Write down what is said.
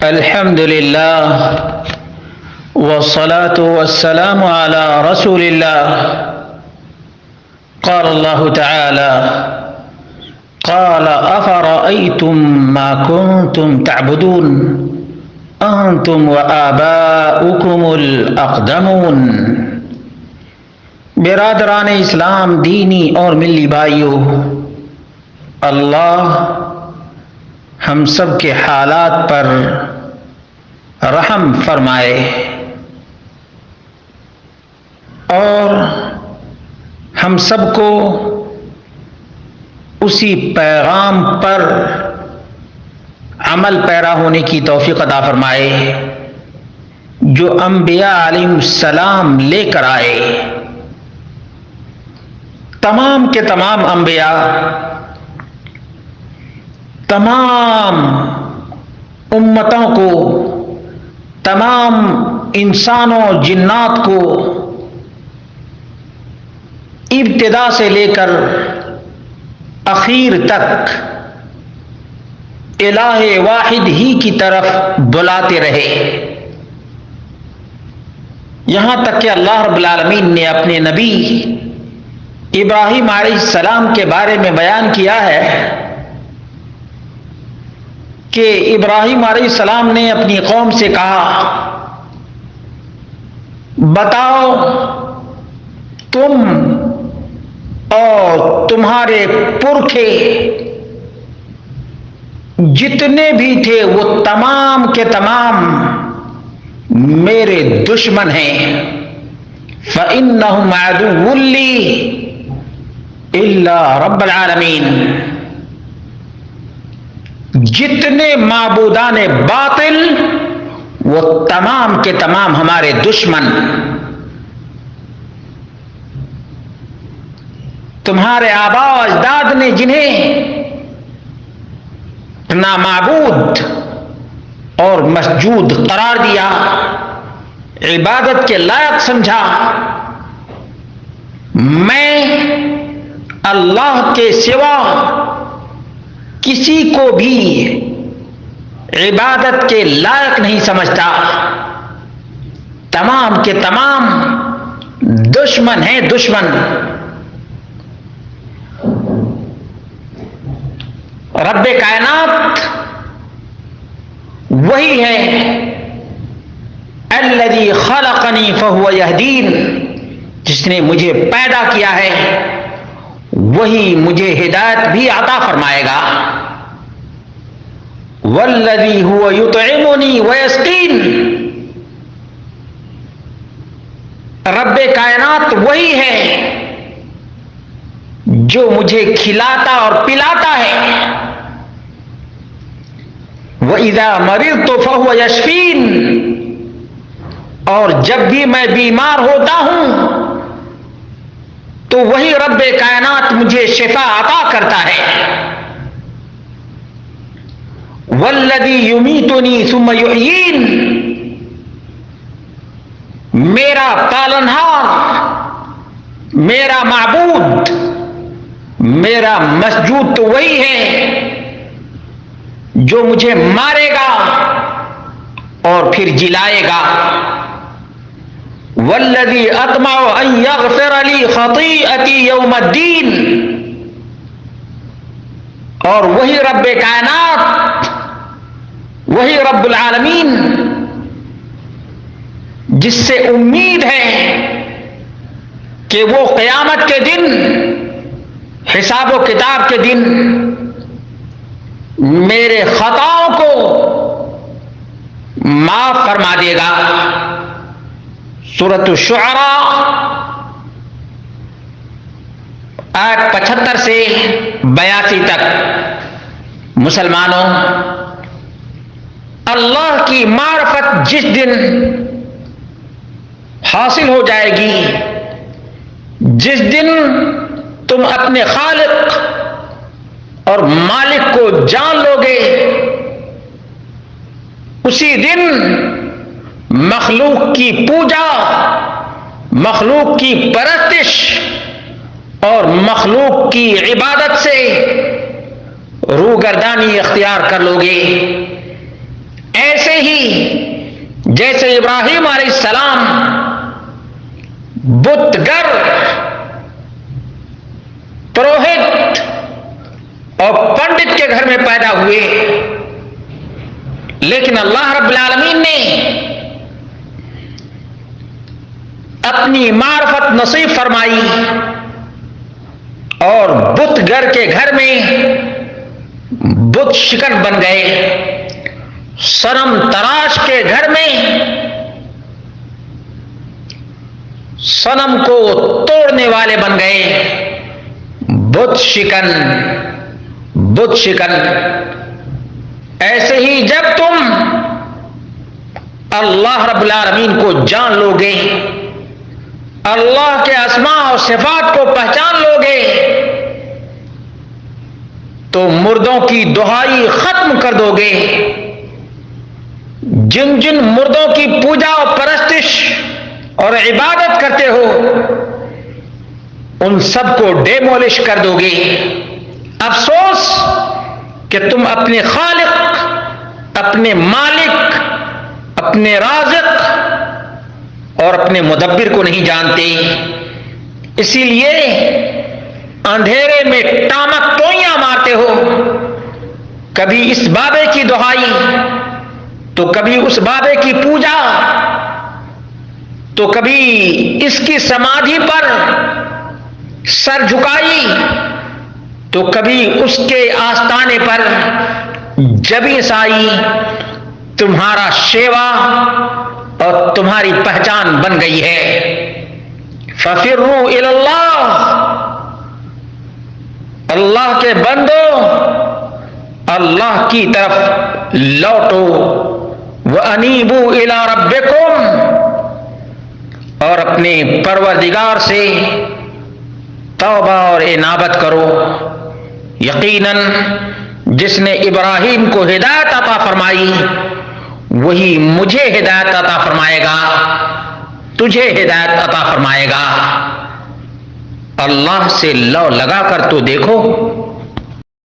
الحمد لله والصلاة والسلام على رسول الله. قال الله تعالى: قال أفرأيتم ما كنتم تعبدون أنتم وآباؤكم الأقدمون. برادران اسلام، دینی اور ملی بھائیوں، اللہ ہم سب کے حالات پر رحم فرمائے اور ہم سب کو اسی پیغام پر عمل پیرا ہونے کی توفیق عطا فرمائے جو انبیاء علیہ السلام لے کر آئے. تمام کے تمام انبیاء، تمام امتوں کو، تمام انسانوں جنات کو ابتدا سے لے کر اخیر تک الہ واحد ہی کی طرف بلاتے رہے، یہاں تک کہ اللہ رب العالمین نے اپنے نبی ابراہیم علیہ السلام کے بارے میں بیان کیا ہے کہ ابراہیم علیہ السلام نے اپنی قوم سے کہا: بتاؤ تم اور تمہارے پرکھے جتنے بھی تھے وہ تمام کے تمام میرے دشمن ہیں. فَإِنَّهُمْ عَدُوٌّ لِّي إِلَّا رَبَّ الْعَالَمِينَ. جتنے معبودان باطل وہ تمام کے تمام ہمارے دشمن. تمہارے آباء و اجداد نے جنہیں نامعبود اور مسجود قرار دیا، عبادت کے لائق سمجھا، میں اللہ کے سوا کسی کو بھی عبادت کے لائق نہیں سمجھتا. تمام کے تمام دشمن ہیں، دشمن. رب کائنات وہی ہے الذی خلقنی فہو یہدین، جس نے مجھے پیدا کیا ہے وہی مجھے ہدایت بھی عطا فرمائے گا. والذی هو یطعمنی ویسقین، رب کائنات وہی ہے جو مجھے کھلاتا اور پلاتا ہے. وَإِذَا مَرِضْتُ فَهُوَ يَشْفِينِ، اور جب بھی میں بیمار ہوتا ہوں تو وہی رب کائنات مجھے شفا عطا کرتا ہے. وَالَّذِي يُمِيتُنِي ثُمَّ يُحْيِينِ، میرا پالنہار، میرا معبود، میرا مسجود تو وہی ہے جو مجھے مارے گا اور پھر جلائے گا. والذی اطمع ان یغفر لی خطیئتی یوم الدین، اور وہی رب کائنات، وہی رب العالمین جس سے امید ہے کہ وہ قیامت کے دن، حساب و کتاب کے دن میرے خطاؤں کو معاف فرما دے گا. سورۃ الشعراء آیت 75 سے 82 تک. مسلمانوں، اللہ کی معرفت جس دن حاصل ہو جائے گی، جس دن تم اپنے خالق اور مالک کو جان لو گے، اسی دن مخلوق کی پوجا، مخلوق کی پرستش اور مخلوق کی عبادت سے روگردانی اختیار کر لو گے. ایسے ایسے ہی جیسے ابراہیم علیہ السلام بت گر پروہت اور پنڈت کے گھر میں پیدا ہوئے، لیکن اللہ رب العالمین نے اپنی معرفت نصیب فرمائی اور بت گر کے گھر میں بت شکن بن گئے، صنم تراش کے گھر میں صنم کو توڑنے والے بن گئے، بت شکن بت شکن۔ ایسے ہی جب تم اللہ رب العالمین کو جان لو گے، اللہ کے اسماء اور صفات کو پہچان لو گے، تو مردوں کی دہائی ختم کر دو گے۔ جن جن مردوں کی پوجا اور پرستش اور عبادت کرتے ہو، ان سب کو ڈیمولش کر دو گے۔ افسوس کہ تم اپنے خالق، اپنے مالک، اپنے رازق اور اپنے مدبر کو نہیں جانتے، اسی لیے اندھیرے میں ٹامک ٹوئیاں مارتے ہو، کبھی اس بابے کی دہائی تو کبھی اس بابے کی پوجا، تو کبھی اس کی سمادھی پر سر جھکائی، تو کبھی اس کے آستانے پر جبیں آئی۔ تمہارا شیوا اور تمہاری پہچان بن گئی ہے۔ فَفِرُّوا إِلَى اللَّهِ، اللہ کے بندو اللہ کی طرف لوٹو، وَأَنِيبُوا إِلَى رَبِّكُمْ، اور اپنے پروردگار سے توبہ اور انابت کرو۔ یقیناً جس نے ابراہیم کو ہدایت عطا فرمائی، وہی مجھے ہدایت عطا فرمائے گا، تجھے ہدایت عطا فرمائے گا۔ اللہ سے لو لگا کر تو دیکھو